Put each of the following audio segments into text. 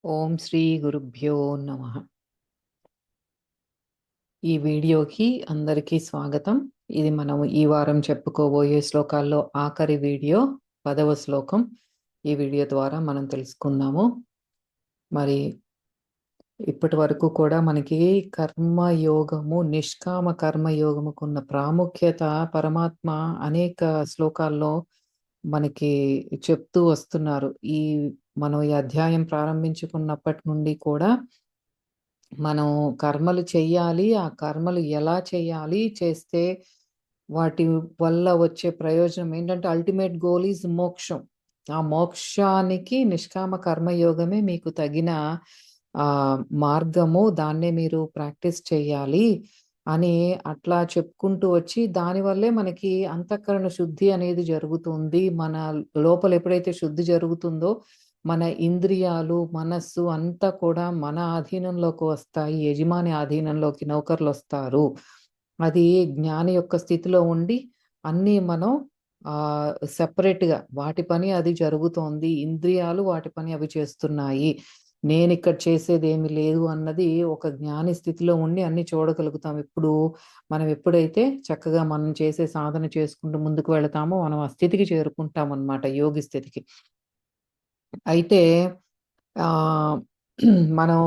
ఓం శ్రీ గురుభ్యో నమః. ఈ వీడియోకి అందరికీ స్వాగతం. ఇది మనం ఈ వారం చెప్పుకోబోయే శ్లోకాల్లో ఆఖరి వీడియో 10వ శ్లోకం. ఈ వీడియో ద్వారా మనం తెలుసుకుందాము. మరి ఇప్పటి వరకు కూడా మనకి కర్మయోగము, నిష్కామ కర్మయోగముకున్న ప్రాముఖ్యత పరమాత్మ అనేక శ్లోకాల్లో మనకి చెప్తూ వస్తున్నారు. మనం ఈ అధ్యాయం ప్రారంభించుకున్నప్పటి నుండి కూడా మనం కర్మలు చెయ్యాలి. ఆ కర్మలు ఎలా చేయాలి? చేస్తే వాటి వల్ల వచ్చే ప్రయోజనం ఏంటంటే అల్టిమేట్ గోల్ ఈజ్ మోక్షం. ఆ మోక్షానికి నిష్కామ కర్మయోగమే మీకు తగిన మార్గము. దాన్నే మీరు ప్రాక్టీస్ చేయాలి అని అట్లా చెప్పుకుంటూ వచ్చి దానివల్లే మనకి అంతఃకరణ శుద్ధి అనేది జరుగుతుంది. మన లోపల ఎప్పుడైతే శుద్ధి జరుగుతుందో మన ఇంద్రియాలు, మనస్సు అంతా కూడా మన ఆధీనంలోకి వస్తాయి. యజమాని ఆధీనంలోకి నౌకర్లొస్తారు. అది జ్ఞాని యొక్క స్థితిలో ఉండి అన్నీ మనం సెపరేట్‌గా వాటి పని అది జరుగుతోంది. ఇంద్రియాలు వాటి పని అవి చేస్తున్నాయి. నేనిక్కడ చేసేదేమి లేదు అన్నది ఒక జ్ఞాని స్థితిలో ఉండి అన్నీ చూడగలుగుతాం. మనం ఎప్పుడైతే చక్కగా మనం చేసే సాధన చేసుకుంటూ ముందుకు వెళతామో మనం ఆ స్థితికి చేరుకుంటామనమాట, యోగి స్థితికి. అయితే ఆహ్, మనం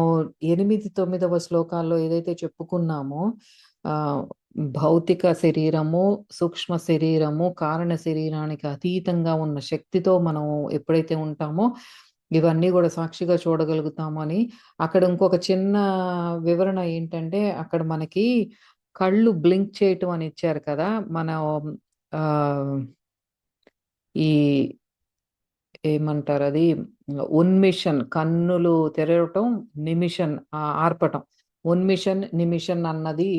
8, 9వ శ్లోకాల్లో ఏదైతే చెప్పుకున్నామో ఆహ్, భౌతిక శరీరము, సూక్ష్మ శరీరము, కారణ శరీరానికి అతీతంగా ఉన్న శక్తితో మనం ఎప్పుడైతే ఉంటామో ఇవన్నీ గూడా సాక్షిగా చూడగలుగుతామని, అక్కడ ఇంకొక చిన్న వివరణ ఏంటంటే, అక్కడ మనకి కళ్ళు బ్లింక్ చేయటం అని ఇచ్చారు కదా! మనం ఆహ్, ఈ ఏమంటారది? ఉన్మిషన్ కన్నులు తెరవటం, నిమిషన్ ఆర్పటం. ఉన్మిషన్, నిమిషన్ అన్నది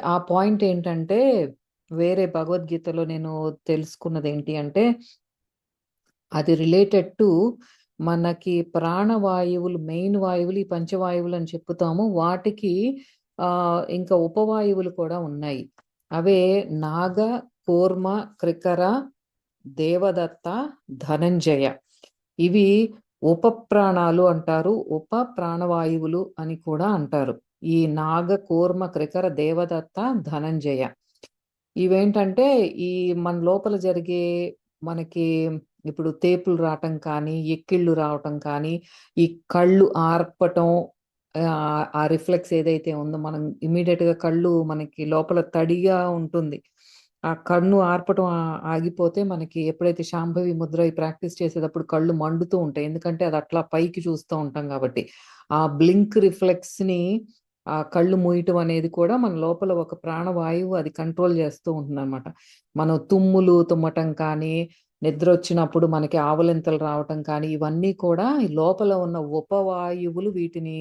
ఆ పాయింట్ ఏంటంటే, వేరే భగవద్గీతలో నేను తెలుసుకున్నదేంటి అంటే, అది రిలేటెడ్ టు మనకి ప్రాణవాయువులు, మెయిన్ వాయువులు, ఈ పంచవాయువులు అని చెప్పుతాము. వాటికి ఇంకా ఉపవాయువులు కూడా ఉన్నాయి. అవే నాగ, కూర్మ, క్రికర, దేవదత్త, ధనంజయ. ఇవి ఉపప్రాణాలు అంటారు. ఉప ప్రాణవాయువులు అని కూడా అంటారు. ఈ నాగ, కూర్మ, క్రికర, దేవదత్త, ధనంజయ. ఇవేంటంటే ఈ మన లోపల జరిగే మనకి ఇప్పుడు తేపులు రావటం కానీ, ఎక్కిళ్ళు రావటం కానీ, ఈ కళ్ళు ఆర్పటం, ఆ రిఫ్లెక్స్ ఏదైతే ఉందో మనం ఇమ్మీడియేట్‌గా కళ్ళు మనకి లోపల తడిగా ఉంటుంది. ఆ కన్ను ఆర్పటం ఆగిపోతే మనకి ఎప్పుడైతే శాంభవి ముద్ర ఈ ప్రాక్టీస్ చేసేటప్పుడు కళ్ళు మండుతూ ఉంటాయి. ఎందుకంటే అది అట్లా పైకి చూస్తూ ఉంటాం కాబట్టి. ఆ బ్లింక్ రిఫ్లెక్స్‌ని కళ్ళు మూయటం అనేది కూడా మన లోపల ఒక ప్రాణవాయువు అది కంట్రోల్ చేస్తూ ఉంటుందనమాట. మనం తుమ్ములు తుమ్మటం కానీ, నిద్రొచ్చినప్పుడు మనకి ఆవలింతలు రావటం కానీ, ఇవన్నీ కూడా ఈ లోపల ఉన్న ఉపవాయువులు వీటిని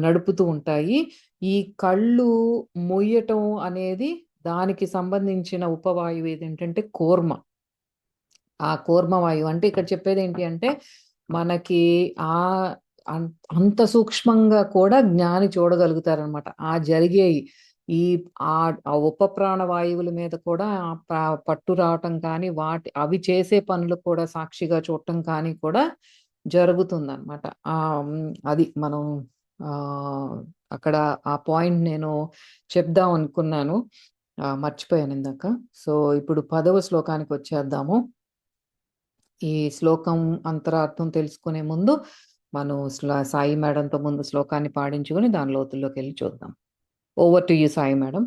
నడుపుతూ ఉంటాయి. ఈ కళ్ళు మూయటం అనేది దానికి సంబంధించిన ఉపవాయువు ఏదేంటంటే కూర్మ. ఆ కూర్మ వాయువు అంటే ఇక్కడ చెప్పేదేంటి అంటే, మనకి ఆహ్, అం అంత సూక్ష్మంగా కూడా జ్ఞాని చూడగలుగుతారనమాట. జరిగేయి ఈ ఆ ఉప ప్రాణ వాయువుల మీద కూడా పట్టు రావటం కానీ, అవి చేసే పనులు కూడా సాక్షిగా చూడటం కానీ కూడా జరుగుతుందనమాట. అది మనం ఆహ్, అక్కడ ఆ పాయింట్ నేను చెప్దాం అనుకున్నాను. మర్చిపోయాను ఇందాక. సో, ఇప్పుడు 10వ శ్లోకానికొచ్చేద్దాము. ఈ శ్లోకం అంతరార్థం తెలుసుకునే ముందు మనం సాయి మేడంతో ముందు శ్లోకాన్ని పాడించుకొని దాని లోతుల్లోకెళ్ళి చూద్దాం. Over to you Sai madam.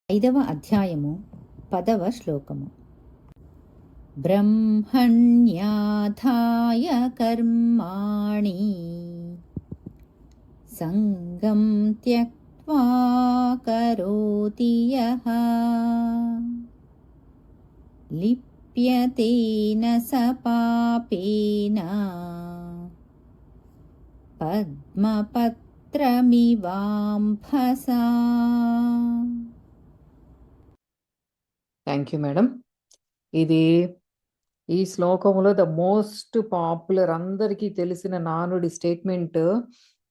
5వ అధ్యాయము 10వ శ్లోకము. బ్రహ్మణ్యాధాయ కర్మాణి సంగం త్యక్త్వా కరోతి యః లిప్యతేన స పాపేన పద్మపత్రమివాంభసా. Thank you madam. ఈ శ్లోకంలో ద మోస్ట్ పాపులర్ అందరికీ తెలిసిన నానుడి స్టేట్మెంట్,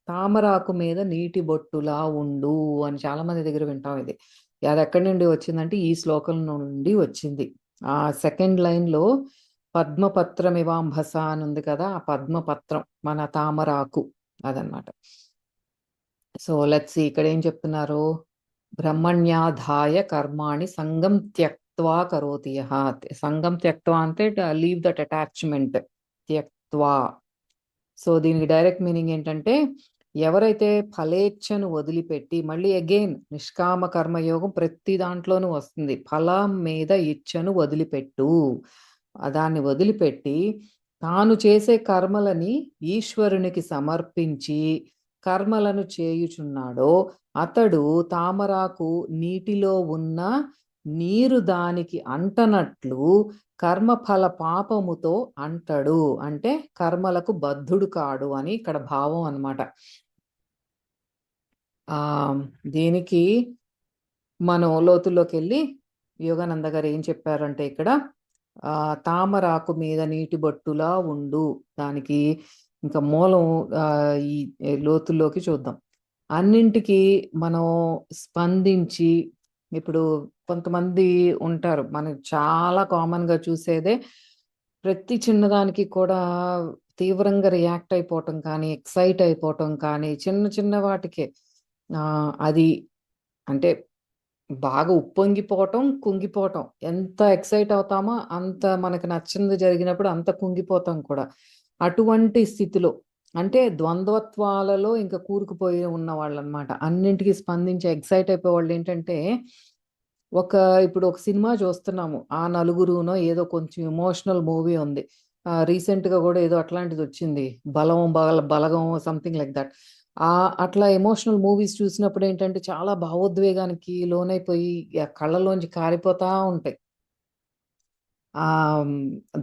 తామరాకు మీద నీటి బొట్టులా ఉండు అని చాలా మంది దగ్గర వింటాం ఇది. అది ఎక్కడి నుండి వచ్చిందంటే ఈ శ్లోకం నుండి వచ్చింది. ఆ సెకండ్ లైన్‌లో పద్మపత్రమివాంభస అని ఉంది కదా, ఆ పద్మపత్రం మన తామరాకు అదనమాట. సో లెట్స్ ఇక్కడ ఏం చెప్తున్నారు, బ్రహ్మణ్యాధాయ కర్మాణి సంగం త్యక్త్వా కరోతి యః. సంగం త్యక్త్వా అంటే లీవ్ దట్ అటాచ్మెంట్, త్యక్త్వా. సో దీనికి డైరెక్ట్ మీనింగ్ ఏంటంటే, ఎవరైతే ఫలేచ్ఛను వదిలిపెట్టి, మళ్ళీ అగైన్ నిష్కామ కర్మయోగం ప్రతి దాంట్లోనూ వస్తుంది, ఫలం మీద ఇచ్ఛను వదిలిపెట్టు, దాన్ని వదిలిపెట్టి తాను చేసే కర్మలని ఈశ్వరునికి సమర్పించి కర్మలను చేయుచున్నాడో అతడు తామరాకు నీటిలో ఉన్న నీరు దానికి అంటనట్లు కర్మఫల పాపముతో అంటడు, అంటే కర్మలకు బద్ధుడు కాడు అని ఇక్కడ భావం అన్నమాట. దీనికి మనం లోతుల్లోకి వెళ్ళి యోగానంద గారు ఏం చెప్పారంటే, ఇక్కడ తామరాకు మీద నీటి బొట్టులా ఉండు, దానికి ఇంకా మూలం ఈ లోతుల్లోకి చూద్దాం. అన్నింటికి మనం స్పందించి, ఇప్పుడు కొంతమంది ఉంటారు, మనకి చాలా కామన్ గా చూసేదే, ప్రతి చిన్నదానికి కూడా తీవ్రంగా రియాక్ట్ అయిపోవటం కానీ, ఎక్సైట్ అయిపోవటం కానీ, చిన్న చిన్న వాటికే అది అంటే బాగా ఉప్పొంగిపోవటం, కుంగిపోవటం. ఎంత ఎక్సైట్ అవుతామో అంత మనకు నచ్చింది జరిగినప్పుడు అంత కుంగిపోతాం కూడా. అటువంటి స్థితిలో అంటే ద్వంద్వత్వాలలో ఇంకా కూరుకుపోయి ఉన్న వాళ్ళు అనమాట. అన్నింటికి స్పందించి ఎక్సైట్ అయిపోయే వాళ్ళు ఏంటంటే, ఇప్పుడు ఒక సినిమా చూస్తున్నాము, ఆ నలుగురునో ఏదో కొంచెం ఎమోషనల్ మూవీ ఉంది, రీసెంట్ గా కూడా ఏదో అట్లాంటిది వచ్చింది, బలగం సంథింగ్ లైక్ దట్. అట్లా ఎమోషనల్ మూవీస్ చూసినప్పుడు ఏంటంటే చాలా భావోద్వేగానికి లోనైపోయి కళ్ళలోంచి కారిపోతా ఉంటాయి.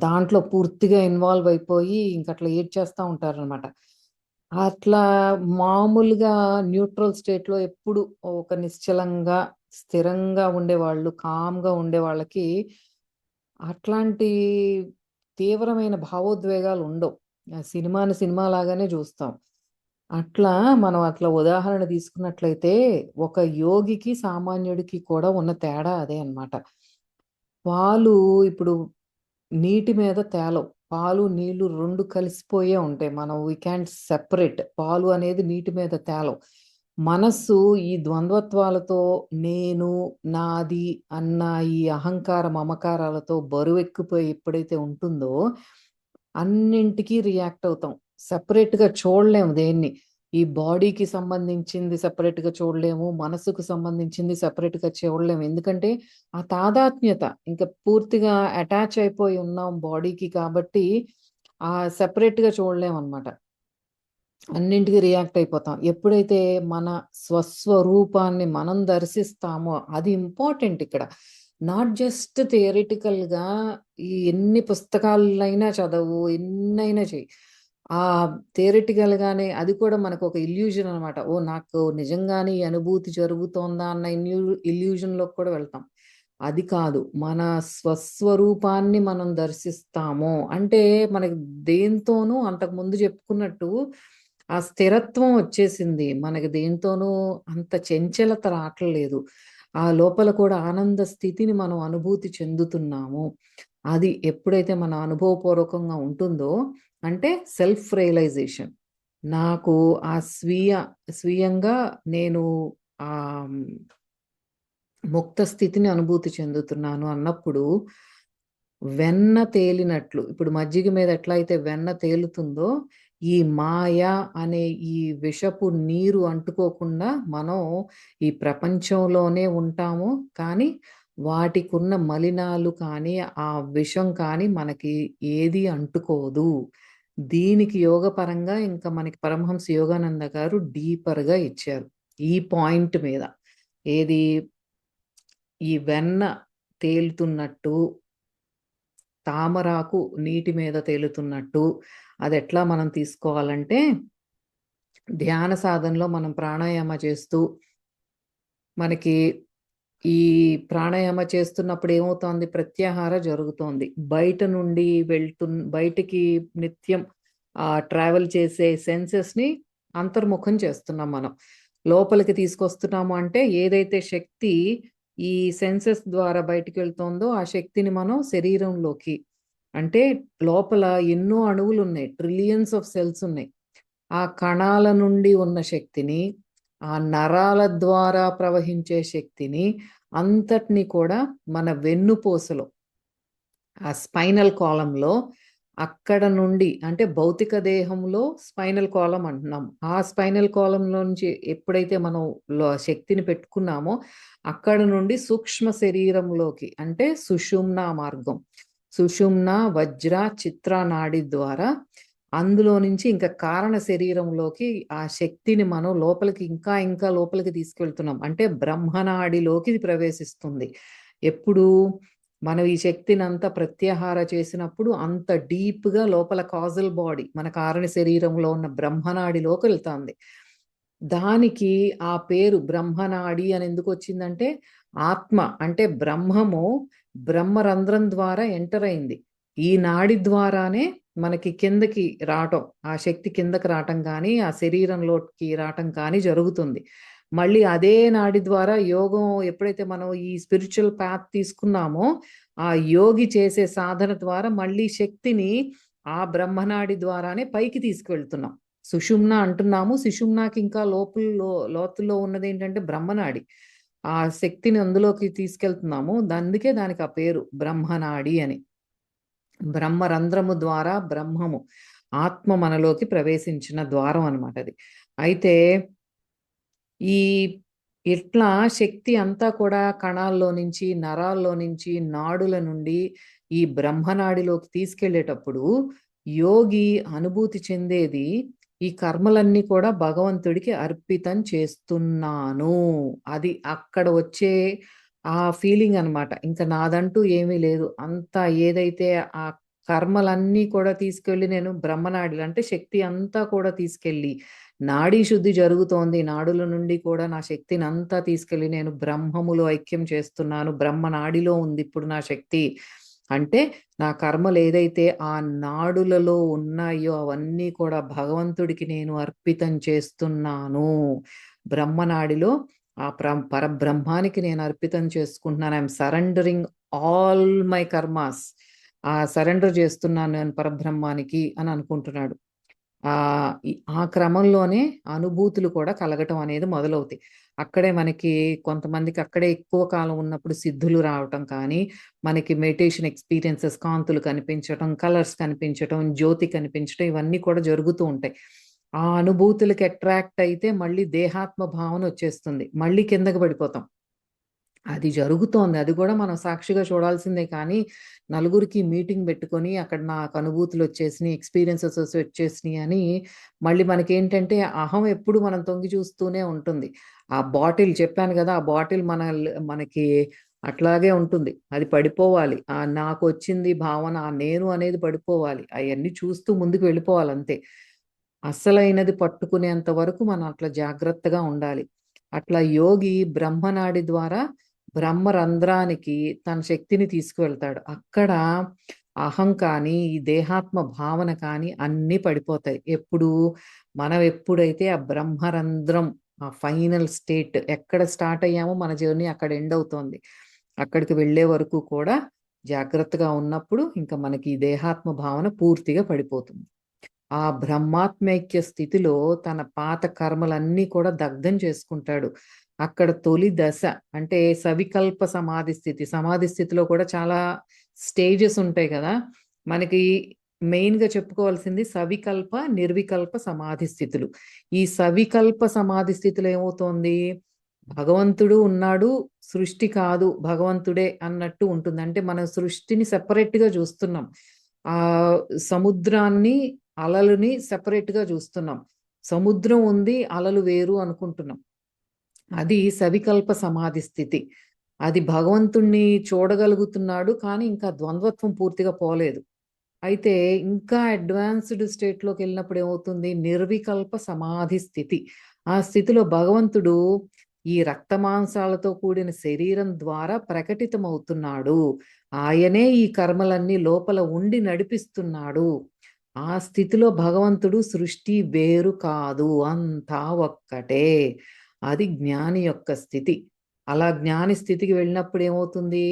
దాంట్లో పూర్తిగా ఇన్వాల్వ్ అయిపోయి ఇంకట్లా ఏడ్చేస్తా ఉంటారనమాట. అట్లా మామూలుగా న్యూట్రల్ స్టేట్ లో ఎప్పుడు ఒక నిశ్చలంగా స్థిరంగా ఉండేవాళ్ళు, కామ్గా ఉండే వాళ్ళకి అట్లాంటి తీవ్రమైన భావోద్వేగాలు ఉండవు. సినిమాని సినిమా లాగానే చూస్తాం. అట్లా మనం అట్లా ఉదాహరణ తీసుకున్నట్లయితే, ఒక యోగికి సామాన్యుడికి కూడా ఉన్న తేడా అదే అన్నమాట. పాలు ఇప్పుడు నీటి మీద తేలవు, పాలు నీళ్లు రెండు కలిసిపోయే ఉంటాయి, మనం వీ క్యాంట్ సెపరేట్. పాలు అనేది నీటి మీద తేలవు. మనస్సు ఈ ద్వంద్వత్వాలతో, నేను నాది అన్న ఈ అహంకార మమకారాలతో బరువెక్కిపోయి ఎప్పుడైతే ఉంటుందో అన్నింటికీ రియాక్ట్ అవుతాం. సెపరేట్ గా చూడలేము దేన్ని. ఈ బాడీకి సంబంధించింది సెపరేట్ గా చూడలేము, మనసుకు సంబంధించింది సెపరేట్ గా చూడలేము. ఎందుకంటే ఆ తాదాత్మ్యత, ఇంకా పూర్తిగా అటాచ్ అయిపోయి ఉన్నాం బాడీకి, కాబట్టి ఆ సెపరేట్ గా చూడలేము అనమాట. అన్నింటికి రియాక్ట్ అయిపోతాం. ఎప్పుడైతే మన స్వస్వరూపాన్ని మనం దర్శిస్తామో అది ఇంపార్టెంట్ ఇక్కడ. నాట్ జస్ట్ థియరిటికల్ గా ఈ ఎన్ని పుస్తకాలైనా చదవు, ఎన్నైనా చెయ్యి, ఆ థియరిటికల్ గానే అది కూడా మనకు ఒక ఇల్యూజన్ అనమాట. ఓ నాకు నిజంగానే ఈ అనుభూతి జరుగుతోందా అన్న ఇల్యూజన్ లోకి కూడా వెళ్తాం. అది కాదు, మన స్వస్వరూపాన్ని మనం దర్శిస్తాము అంటే మనకి దేంతోనూ అంతకు ముందు చెప్పుకున్నట్టు ఆ స్థిరత్వం వచ్చేసింది, మనకి దేంతోనూ అంత చంచలత రావట్లేదు. ఆ లోపల కూడా ఆనంద స్థితిని మనం అనుభూతి చెందుతున్నాము. అది ఎప్పుడైతే మన అనుభవపూర్వకంగా ఉంటుందో, అంటే సెల్ఫ్ రియలైజేషన్, నాకు ఆ స్వీయంగా నేను ఆ ముక్త స్థితిని అనుభూతి చెందుతున్నాను అన్నప్పుడు, వెన్న తేలినట్లు, ఇప్పుడు మజ్జిగ మీద ఎట్లా అయితే వెన్న తేలుతుందో, ఈ మాయ అనే ఈ విషపు నీరు అంటుకోకుండా మనం ఈ ప్రపంచంలోనే ఉంటాము, కానీ వాటికున్న మలినాలు కానీ ఆ విషం కానీ మనకి ఏది అంటుకోదు. దీనికి యోగపరంగా ఇంకా మనకి పరమహంస యోగానంద గారు డీపర్ గా ఇచ్చారు ఈ పాయింట్ మీద. ఏది, ఈ వెన్న తేలుతున్నట్టు, తామరాకు నీటి మీద తేలుతున్నట్టు, అది ఎట్లా మనం తీసుకోవాలంటే, ధ్యాన సాధనలో మనం ప్రాణాయామ చేస్తూ, మనకి ఈ ప్రాణాయామ చేస్తున్నప్పుడు ఏమవుతోంది, ప్రత్యాహార జరుగుతోంది. బయట నుండి బయటికి నిత్యం ట్రావెల్ చేసే సెన్సెస్ ని అంతర్ముఖం చేస్తున్నాం మనం. లోపలికి తీసుకొస్తున్నాము అంటే ఏదైతే శక్తి ఈ సెన్సెస్ ద్వారా బయటికి వెళ్తోందో ఆ శక్తిని మనం శరీరంలోకి, అంటే లోపల ఎన్నో అణువులు ఉన్నాయి, ట్రిలియన్స్ ఆఫ్ సెల్స్ ఉన్నాయి. ఆ కణాల నుండి ఉన్న శక్తిని, ఆ నరాల ద్వారా ప్రవహించే శక్తిని అంతటిని కూడా మన వెన్నుపూసలో, ఆ స్పైనల్ కాలంలో, అక్కడ నుండి, అంటే భౌతిక దేహంలో స్పైనల్ కాలం అంటున్నాం. ఆ స్పైనల్ కాలంలో నుంచి ఎప్పుడైతే మనం శక్తిని పెట్టుకున్నామో అక్కడ నుండి సూక్ష్మ శరీరంలోకి, అంటే సుషుమ్నా మార్గం, సుషుమ్న వజ్ర చిత్ర నాడి ద్వారా అందులో నుంచి ఇంకా కారణ శరీరంలోకి ఆ శక్తిని మనం లోపలికి ఇంకా ఇంకా లోపలికి తీసుకెళ్తున్నాం. అంటే బ్రహ్మనాడిలోకి ఇది ప్రవేశిస్తుంది. ఎప్పుడు మనం ఈ శక్తిని అంతా ప్రత్యాహార చేసినప్పుడు అంత డీప్ గా లోపల కాజల్ బాడీ, మన కారణ శరీరంలో ఉన్న బ్రహ్మనాడిలోకి వెళ్తుంది. దానికి ఆ పేరు బ్రహ్మనాడి అని ఎందుకు వచ్చిందంటే, ఆత్మ అంటే బ్రహ్మము బ్రహ్మరంధ్రం ద్వారా ఎంటర్ అయింది. ఈ నాడి ద్వారానే మనకి కిందకి రావటం, ఆ శక్తి కిందకి రావటం కానీ ఆ శరీరంలోకి రావటం కానీ జరుగుతుంది. మళ్ళీ అదే నాడి ద్వారా యోగం, ఎప్పుడైతే మనం ఈ స్పిరిచువల్ పాత్ తీసుకున్నామో ఆ యోగి చేసే సాధన ద్వారా మళ్ళీ శక్తిని ఆ బ్రహ్మనాడి ద్వారానే పైకి తీసుకువెళ్తున్నాం. సుషుమ్న అంటున్నాము, సుషుమ్నాకి ఇంకా లోతుల్లో ఉన్నది ఏంటంటే బ్రహ్మనాడి. ఆ శక్తిని అందులోకి తీసుకెళ్తున్నాము, అందుకే దానికి ఆ పేరు బ్రహ్మనాడి అని. బ్రహ్మరంధ్రము ద్వారా బ్రహ్మము, ఆత్మ మనలోకి ప్రవేశించిన ద్వారం అన్నమాట అది. అయితే ఈ ఇట్లా శక్తి అంతా కూడా కణాల్లో నుంచి, నరాల్లో నుంచి, నాడుల నుండి ఈ బ్రహ్మనాడిలోకి తీసుకెళ్ళేటప్పుడు యోగి అనుభూతి చెందేది, ఈ కర్మలన్నీ కూడా భగవంతుడికి అర్పితం చేస్తున్నాను, అది అక్కడ వచ్చే ఆ ఫీలింగ్ అన్నమాట. ఇంకా నాదంటూ ఏమీ లేదు, అంతా ఏదైతే ఆ కర్మలన్నీ కూడా తీసుకెళ్ళి నేను బ్రహ్మనాడిలో, అంటే శక్తి అంతా కూడా తీసుకెళ్ళి నాడీ శుద్ధి జరుగుతోంది. నాడుల నుండి కూడా నా శక్తిని అంతా తీసుకెళ్ళి నేను బ్రహ్మములో ఐక్యం చేస్తున్నాను. బ్రహ్మ నాడిలో ఉంది ఇప్పుడు నా శక్తి. అంటే నా కర్మలు ఏదైతే ఆ నాడులలో ఉన్నాయో అవన్నీ కూడా భగవంతుడికి నేను అర్పితం చేస్తున్నాను. బ్రహ్మనాడిలో ఆ పరబ్రహ్మానికి నేను అర్పితం చేసుకుంటున్నాను. I'm surrendering all my karmas. Surrender చేస్తున్నాను నేను పరబ్రహ్మానికి అని అనుకుంటున్నాడు. ఆ క్రమంలోనే అనుభూతులు కూడా కలగటం అనేది మొదలవుతాయి. అక్కడే మనకి కొంతమందికి అక్కడే ఎక్కువ కాలం ఉన్నప్పుడు సిద్ధులు రావటం కానీ, మనకి మెడిటేషన్ ఎక్స్‌పీరియన్సెస్, కాంతులు కనిపించటం, కలర్స్ కనిపించటం, జ్యోతి కనిపించటం, ఇవన్నీ కూడా జరుగుతూ ఉంటాయి. ఆ అనుభూతులకి అట్రాక్ట్ అయితే మళ్ళీ దేహాత్మ భావన వచ్చేస్తుంది. మళ్ళీ కిందకి పడిపోతాం. అది జరుగుతోంది. అది గూడా మనం సాక్షిగా చూడాల్సిందే కానీ, నలుగురికి మీటింగ్ బెట్టుకొని అక్కడ నాకు అనుభూతులొచ్చేసినియి, ఎక్స్‌పీరియన్సెస్ వచ్చేసినియి అని మళ్ళీ మనకేంటంటే అహం ఎప్పుడు మనం తొంగి చూస్తూనే ఉంటుంది. ఆ బాటిల్ చెప్పాను గదా! ఆ బాటిల్ మనకి అట్లాగే ఉంటుంది. అది పడిపోవాలి. నాకొచ్చింది భావన, ఆ నేను అనేది పడిపోవాలి. అయన్నీ చూస్తూ ముందుకు వెళ్ళిపోవాలంతే. అస్సలైనది పట్టుకునేంత వరకు మనం అట్లా జాగ్రత్తగా ఉండాలి. అట్లా యోగి బ్రహ్మనాడి ద్వారా బ్రహ్మరంధ్రానికి తన శక్తిని తీసుకువెళ్తాడు. అక్కడ అహం కానీ, ఈ దేహాత్మ భావన కానీ అన్నీ పడిపోతాయి. మనం ఎప్పుడైతే ఆ బ్రహ్మరంధ్రం, ఆ ఫైనల్ స్టేట్ ఎక్కడ స్టార్ట్ అయ్యామో మన జర్నీ అక్కడ ఎండ్ అవుతోంది. అక్కడికి వెళ్ళే వరకు కూడా జాగ్రత్తగా ఉన్నప్పుడు ఇంకా మనకి ఈ దేహాత్మ భావన పూర్తిగా పడిపోతుంది. ఆ బ్రహ్మాత్మైక్య స్థితిలో తన పాత కర్మలన్నీ కూడా దగ్ధం చేసుకుంటాడు. అక్కడ తొలి దశ అంటే సవికల్ప సమాధి స్థితి. సమాధి స్థితిలో కూడా చాలా స్టేజెస్ ఉంటాయి కదా! మనకి మెయిన్‌గా చెప్పుకోవాల్సింది సవికల్ప, నిర్వికల్ప సమాధి స్థితులు. ఈ సవికల్ప సమాధి స్థితిలో ఏమవుతోంది? భగవంతుడు ఉన్నాడు, సృష్టి కాదు భగవంతుడే అన్నట్టు ఉంటుంది. అంటే మనం సృష్టిని సెపరేట్‌గా చూస్తున్నాం. ఆహ్, సముద్రాన్ని, అలలని సెపరేట్‌గా చూస్తున్నాం. సముద్రం ఉంది, అలలు వేరు అనుకుంటున్నాం. అది సవికల్ప సమాధి స్థితి. అది భగవంతుణ్ణి చూడగలుగుతున్నాడు, కానీ ఇంకా ద్వంద్వత్వం పూర్తిగా పోలేదు. అయితే ఇంకా అడ్వాన్స్‌డ్ స్టేట్‌లోకెళ్ళినప్పుడు ఏమవుతుంది? నిర్వికల్ప సమాధి స్థితి. ఆ స్థితిలో భగవంతుడు ఈ రక్తమాంసాలతో కూడిన శరీరం ద్వారా ప్రకటితమవుతున్నాడు. ఆయనే ఈ కర్మలన్నీ లోపల ఉండి నడిపిస్తున్నాడు. ఆ స్థితిలో భగవంతుడు, సృష్టి వేరు కాదు, అంతా ఒక్కటే. అది జ్ఞాని యొక్క స్థితి. అలా జ్ఞాని స్థితికి వెళ్ళినప్పుడు ఏమవుతుంది?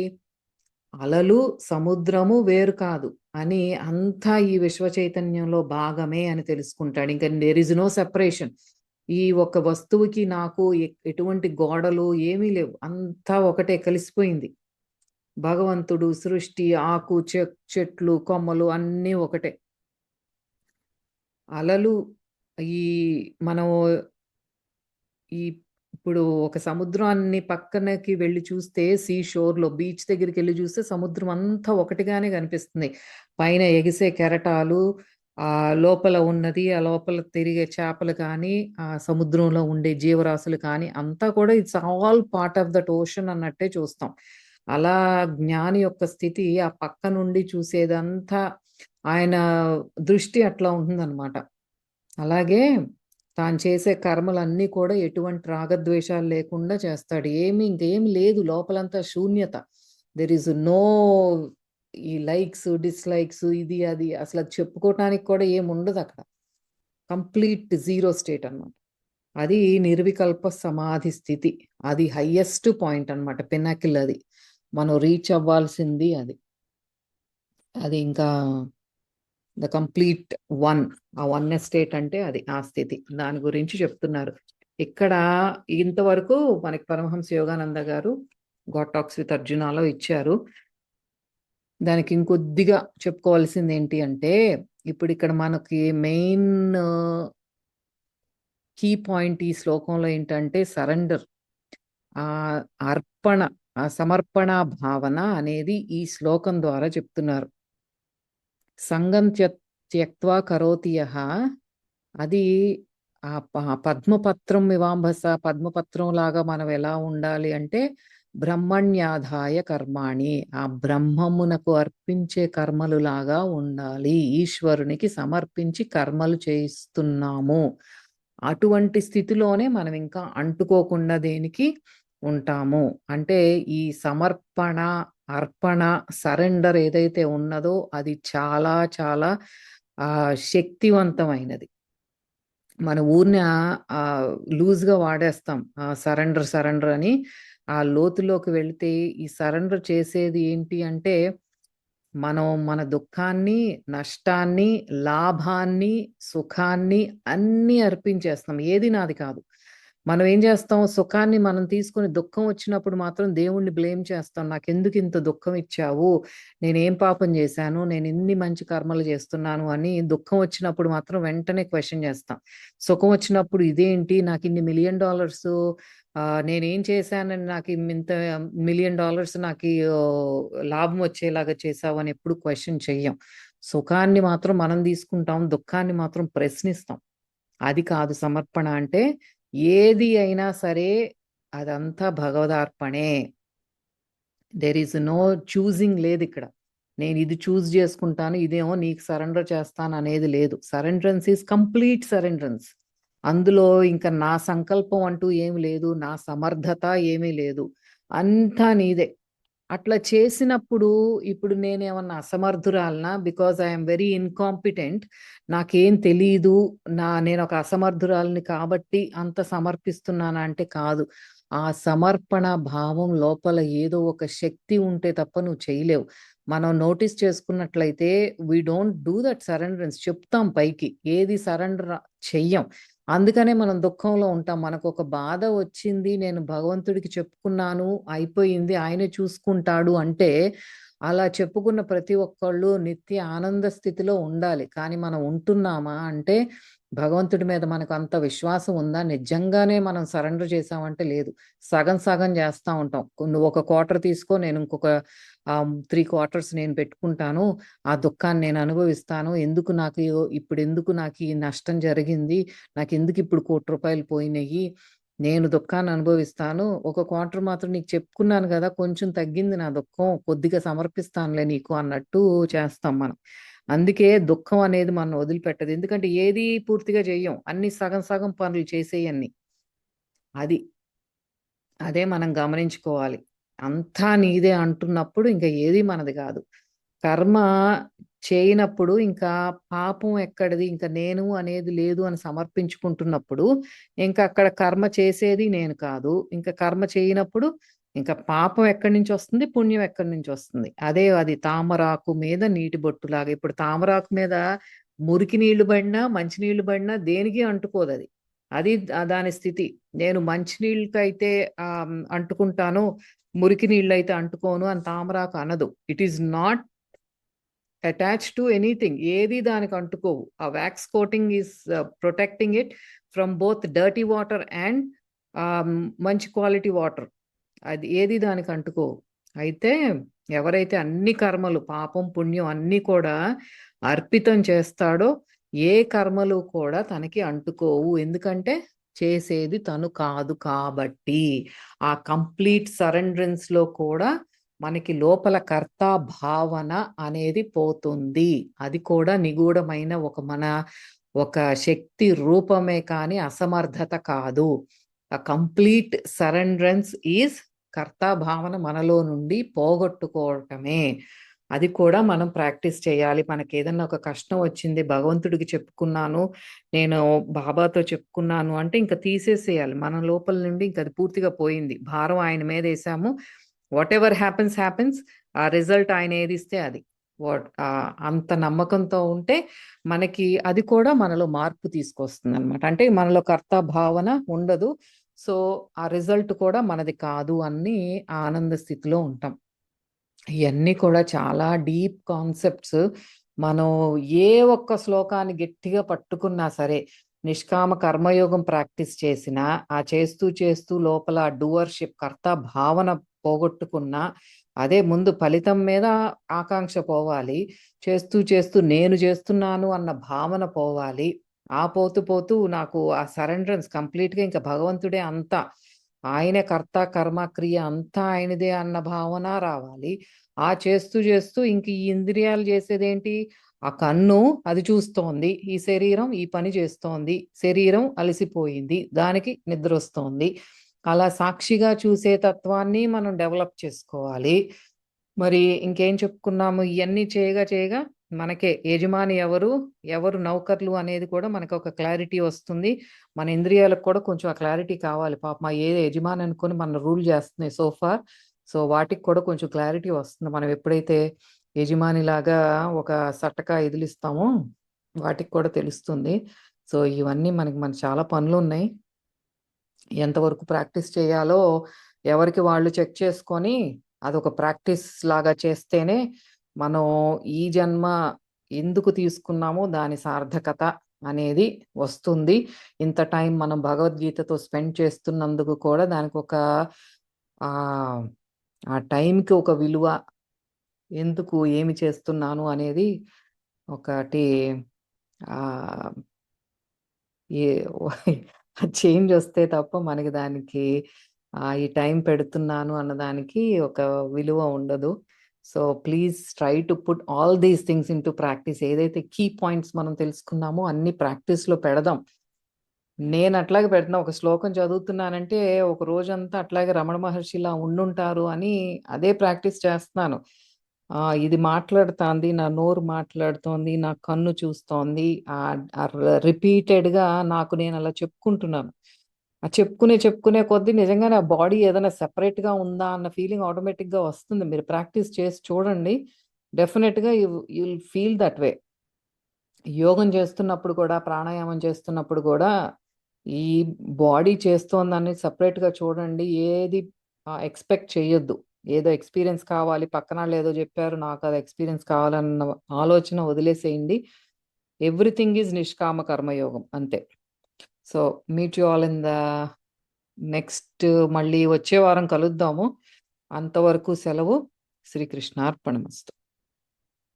అలలు, సముద్రము వేరు కాదు అని అంతా ఈ విశ్వ చైతన్యంలో భాగమే అని తెలుసుకుంటాడు. ఇంకా దేర్ ఇస్ నో సెపరేషన్. ఈ ఒక వస్తువుకి నాకు ఎటువంటి గోడలు ఏమీ లేవు, అంతా ఒకటే కలిసిపోయింది. భగవంతుడు, సృష్టి, ఆకు, చెట్లు, కొమ్మలు అన్నీ ఒకటే. అలలు ఈ మనం ఈ ఇప్పుడు ఒక సముద్రాన్ని పక్కనకి వెళ్ళి చూస్తే, షోర్‌లో బీచ్ దగ్గరికెళ్ళి చూస్తే సముద్రం అంతా ఒకటిగానే కనిపిస్తుంది. పైన ఎగిసే కెరటాలు, లోపల ఉన్నది, ఆ లోపల తిరిగే చేపలు కానీ, సముద్రంలో ఉండే జీవరాశులు కానీ అంతా కూడా it's all part of that ocean అన్నట్టే చూస్తాం. అలా జ్ఞాని యొక్క స్థితి ఆ పక్క నుండి చూసేదంతా ఆయన దృష్టి అట్లా ఉంటుందన్నమాట. అలాగే తాను చేసే కర్మలన్నీ కూడా ఎటువంటి రాగద్వేషాలు లేకుండా చేస్తాడు. ఇంకేమి లేదు, లోపలంతా శూన్యత. దెర్ ఈజ్ నో ఈ లైక్స్, డిస్‌లైక్స్, ఇది అది అసలు అది చెప్పుకోవటానికి కూడా ఏముండదక్కడ. కంప్లీట్ జీరో స్టేట్ అన్నమాట. అది నిర్వికల్ప సమాధి స్థితి. అది హైయెస్ట్ పాయింట్ అన్నమాట. పినాకిల్ అది. మనం రీచ్ అవ్వాల్సింది అది. అది ఇంకా ద కంప్లీట్ వన్. ఆ వన్నెస్ స్టేట్ అంటే అది ఆ స్థితి. దాని గురించి చెప్తున్నారు. ఇక్కడ ఇంతవరకు మనకి పరమహంస యోగానంద గారు గాడ్ టాక్స్ విత్ అర్జునాలో ఇచ్చారు. దానికి ఇంకొద్దిగా చెప్పుకోవాల్సింది ఏంటి అంటే, ఇప్పుడు ఇక్కడ మనకి మెయిన్ కీ పాయింట్ ఈ శ్లోకంలో ఏంటంటే సరెండర్, అర్పణ, సమర్పణ భావన అనేది ఈ శ్లోకం ద్వారా చెప్తున్నారు. సంగం త్యక్త్వా కరోతి యః, అది పద్మపత్రం వివాంభస, పద్మపత్రం లాగా మనం ఎలా ఉండాలి అంటే బ్రహ్మణ్యాధాయ కర్మాణి, ఆ బ్రహ్మమునకు అర్పించే కర్మలు లాగా ఉండాలి. ఈశ్వరునికి సమర్పించి కర్మలు చేయిస్తున్నాము. అటువంటి స్థితిలోనే మనం ఇంకా అంటుకోకుండా దేనికి ఉంటాము అంటే, ఈ సమర్పణ, అర్పణ, సరెండర్ ఏదైతే ఉన్నదో అది చాలా చాలా శక్తివంతమైనది. మన ఊరిని లూజ్‌గా వాడేస్తాం. సరెండర్ అని. ఆ లోతులోకి వెళితే ఈ సరెండర్ చేసేది ఏంటి అంటే, మనం మన దుఃఖాన్ని, నష్టాన్ని, లాభాన్ని, సుఖాన్ని అన్నీ అర్పించేస్తాం. ఏది నాది కాదు. మనం ఏం చేస్తాం, సుఖాన్ని మనం తీసుకొని దుఃఖం వచ్చినప్పుడు మాత్రం దేవుణ్ణి బ్లేమ్ చేస్తాం. నాకెందుకు ఇంత దుఃఖం ఇచ్చావు? నేనేం పాపం చేశాను? నేను ఇన్ని మంచి కర్మలు చేస్తున్నాను అని దుఃఖం వచ్చినప్పుడు మాత్రం వెంటనే క్వెషన్ చేస్తాం. సుఖం వచ్చినప్పుడు ఇదేంటి నాకు ఇన్ని $1 మిలియన్, నేనేం చేశానని నాకు ఇంత $1 మిలియన్ నాకు లాభం వచ్చేలాగా చేశావు అని ఎప్పుడు క్వెషన్ చెయ్యం. సుఖాన్ని మాత్రం మనం తీసుకుంటాం, దుఃఖాన్ని మాత్రం ప్రశ్నిస్తాం. అది కాదు సమర్పణ అంటే. ఏది అయినా సరే అదంతా భగవదార్పణే. దెర్ ఈజ్ నో చూజింగ్ లేదు ఇక్కడ. నేను ఇది చూజ్ చేసుకుంటాను, ఇదేమో నీకు సరెండర్ చేస్తాను అనేది లేదు. సరెండరెన్స్ ఈజ్ కంప్లీట్ సరెండరెన్స్. అందులో ఇంకా నా సంకల్పం అంటూ ఏమి లేదు, నా సమర్థత ఏమీ లేదు, అంతా నీదే. అట్లా చేసినప్పుడు ఇప్పుడు నేనేమన్నా అసమర్థురాలనా? బికాజ్ ఐఎమ్ వెరీ ఇన్కాంపిటెంట్, నాకేం తెలీదు, నేను ఒక అసమర్థురాలిని కాబట్టి అంత సమర్పిస్తున్నానా అంటే కాదు. ఆ సమర్పణ భావం లోపల ఏదో ఒక శక్తి ఉంటే తప్ప నువ్వు చేయలేవు. మనం నోటీస్ చేసుకున్నట్లయితే వీ డోంట్ డూ దట్ సరెండరెన్స్. చెప్తాం పైకి, ఏది సరెండర్ చెయ్యం. అందుకనే మనం దుఃఖంలో ఉంటాం. మనకు ఒక బాధ వచ్చింది, నేను భగవంతుడికి చెప్పుకున్నాను, అయిపోయింది, ఆయనే చూసుకుంటాడు అంటే, అలా చెప్పుకున్న ప్రతి ఒక్కళ్ళు నిత్య ఆనంద స్థితిలో ఉండాలి. కానీ మనం ఉంటున్నామా అంటే, భగవంతుడి మీద మనకు అంత విశ్వాసం ఉందా? నిజంగానే మనం సరెండర్ చేసామంటే లేదు. సగం సగం చేస్తా ఉంటాం. నువ్వు ఒక క్వార్టర్ తీసుకో, నేను ఇంకొక 3 క్వార్టర్స్ నేను పెట్టుకుంటాను. ఆ దుఃఖాన్ని నేను అనుభవిస్తాను. ఎందుకు నాకు ఈ నష్టం జరిగింది? నాకెందుకు ఇప్పుడు ₹1,00,00,000 పోయినయి? నేను దుఃఖాన్ని అనుభవిస్తాను. ఒక క్వార్టర్ మాత్రం నీకు చెప్పుకున్నాను గదా! కొంచెం తగ్గింది నా దుఃఖం, కొద్దిగా సమర్పిస్తానులే నీకు అన్నట్టు చేస్తాం మనం. అందుకే దుఃఖం అనేది మనం వదిలిపెట్టదు. ఎందుకంటే ఏది పూర్తిగా చెయ్యం. అన్ని సగం సగం పనులు చేసేయన్ని. అది. అదే మనం గమనించుకోవాలి. అంతా నీదే అంటున్నప్పుడు ఇంక ఏది మనది గాదు. కర్మ చేయనప్పుడు ఇంకా పాపం ఎక్కడిది? ఇంక నేను అనేది లేదు అని సమర్పించుకుంటున్నప్పుడు, ఇంక అక్కడ కర్మ చేసేది నేను కాదు. ఇంక కర్మ చేయనప్పుడు ఇంకా పాపం ఎక్కడి నుంచి వస్తుంది, పుణ్యం ఎక్కడి నుంచి వస్తుంది. అదే అది తామరాకు మీద నీటి బొట్టులాగా. ఇప్పుడు తామరాకు మీద మురికి నీళ్లు పడినా మంచినీళ్లు పడినా దేనికి అంటుకోదు అది. అది దాని స్థితి. నేను మంచినీళ్ళకైతే అంటుకుంటాను, మురికి నీళ్ళు అయితే అంటుకోను అని తామరాకు అనదు. It is not attach to anything. ఏది దానికి అంటుకోవు. ఆ wax coating is protecting it from both dirty water and మంచి క్వాలిటీ వాటర్. అది ఏది దానికి అంటుకోవు. అయితే ఎవరైతే అన్ని కర్మలు పాపం పుణ్యం అన్నీ కూడా అర్పితం చేస్తాడో ఏ కర్మలు కూడా తనకి అంటుకోవు. ఎందుకంటే చేసేది తను కాదు కాబట్టి. ఆ కంప్లీట్ సరెండరెన్స్ లో కూడా మనకి లోపల కర్త భావన అనేది పోతుంది. అది కూడా నిగూఢమైన ఒక శక్తి రూపమే కానీ అసమర్థత కాదు. ఆ కంప్లీట్ సరెండరెన్స్ ఈజ్ కర్తా భావన మనలో నుండి పోగొట్టుకోవటమే. అది కూడా మనం ప్రాక్టీస్ చేయాలి. మనకి ఏదన్నా ఒక కష్టం వచ్చింది, భగవంతుడికి చెప్పుకున్నాను, నేను బాబాతో చెప్పుకున్నాను అంటే ఇంకా తీసేసేయాలి మన లోపల నుండి. ఇంకా అది పూర్తిగా పోయింది, భారం ఆయన మీద వేసాము. వాట్ ఎవర్ హ్యాపెన్స్ హ్యాపెన్స్, ఆ రిజల్ట్ ఆయన ఏది ఇస్తే అది. అంత నమ్మకంతో ఉంటే మనకి అది కూడా మనలో మార్పు తీసుకొస్తుంది అనమాట. అంటే మనలో కర్త భావన ఉండదు. సో ఆ రిజల్ట్ కూడా మనది కాదు అని ఆనంద స్థితిలో ఉంటాం. ఇవన్నీ కూడా చాలా డీప్ కాన్సెప్ట్స్. మనం ఏ ఒక్క శ్లోకాన్ని గట్టిగా పట్టుకున్నా సరే, నిష్కామ కర్మయోగం ప్రాక్టీస్ చేసినా, ఆ చేస్తూ చేస్తూ లోపల డూవర్షిప్ కర్త భావన పోగొట్టుకున్నా, అదే ముందు ఫలితం మీద ఆకాంక్ష పోవాలి. చేస్తూ చేస్తూ నేను చేస్తున్నాను అన్న భావన పోవాలి. ఆ పోతూ పోతూ నాకు ఆ సరెండరెన్స్ కంప్లీట్గా ఇంకా భగవంతుడే అంతా, ఆయనే కర్త కర్మ క్రియ అంతా ఆయనదే అన్న భావన రావాలి. ఆ చేస్తూ చేస్తూ ఇంక ఈ ఇంద్రియాలు చేసేదేంటి, ఆ కన్ను అది చూస్తోంది, ఈ శరీరం ఈ పని చేస్తోంది, శరీరం అలసిపోయింది, దానికి నిద్ర వస్తోంది. అలా సాక్షిగా చూసే తత్వాన్ని మనం డెవలప్ చేసుకోవాలి. మరి ఇంకేం చెప్పుకున్నాము, ఇవన్నీ చేయగా చేయగా మనకే యజమాని ఎవరు, ఎవరు నౌకర్లు అనేది కూడా మనకు ఒక క్లారిటీ వస్తుంది. మన ఇంద్రియాలకు కూడా కొంచెం ఆ క్లారిటీ కావాలి. పాపం ఏ యజమాని అనుకొని మన రూల్ చేస్తున్నాయి సోఫా. సో వాటికి కూడా కొంచెం క్లారిటీ వస్తుంది. మనం ఎప్పుడైతే యజమానిలాగా ఒక సట్టకా ఎదిలిస్తామో వాటికి కూడా తెలుస్తుంది. సో ఇవన్నీ మన చాలా పనులు ఉన్నాయి. ఎంతవరకు ప్రాక్టీస్ చేయాలో ఎవరికి వాళ్ళు చెక్ చేసుకొని అదొక ప్రాక్టీస్ లాగా చేస్తేనే మనం ఈ జన్మ ఎందుకు తీసుకున్నామో దాని సార్థకత అనేది వస్తుంది. ఇంత టైం మనం భగవద్గీతతో స్పెండ్ చేస్తున్నందుకు కూడా దానికి ఒక ఆ టైంకి ఒక విలువ, ఎందుకు ఏమి చేస్తున్నాను అనేది ఒకటి ఏ చేంజ్ వస్తే తప్ప మనకి దానికి ఈ టైం పెడుతున్నాను అన్నదానికి ఒక విలువ ఉండదు. So please try to put all these things in to practice. ఏదైతే కీ పాయింట్స్ మనం తెలుసుకున్నామో అన్ని ప్రాక్టీస్లో పెడదాం. నేను అట్లాగే పెడుతున్నా. ఒక శ్లోకం చదువుతున్నానంటే ఒక రోజంతా అట్లాగే రమణ మహర్షిలా ఉండుంటారు అని అదే ప్రాక్టీస్ చేస్తున్నాను. ఇది మాట్లాడుతోంది, నా నోరు మాట్లాడుతోంది, నా కన్ను చూస్తోంది, రిపీటెడ్గా నాకు నేను అలా చెప్పుకుంటున్నాను. ఆ చెప్పుకునే కొద్దీ నిజంగానే ఆ బాడీ ఏదైనా సెపరేట్గా ఉందా అన్న ఫీలింగ్ ఆటోమేటిక్గా వస్తుంది. మీరు ప్రాక్టీస్ చేసి చూడండి, డెఫినెట్గా యుల్ ఫీల్ దట్ వే. యోగం చేస్తున్నప్పుడు కూడా, ప్రాణాయామం చేస్తున్నప్పుడు కూడా ఈ బాడీ చేస్తోందని సపరేట్గా చూడండి. ఏది ఎక్స్పెక్ట్ చేయొద్దు. ఏదో ఎక్స్పీరియన్స్ కావాలి, పక్కన వాళ్ళు ఏదో చెప్పారు నాకు అది ఎక్స్పీరియన్స్ కావాలన్న ఆలోచన వదిలేసేయండి. ఎవ్రీథింగ్ ఈజ్ నిష్కామ కర్మయోగం అంతే. So meet you all in the next, మళ్ళీ వచ్చే వారం కలుద్దాము. అంతవరకు సెలవు. శ్రీకృష్ణార్పణమస్తు.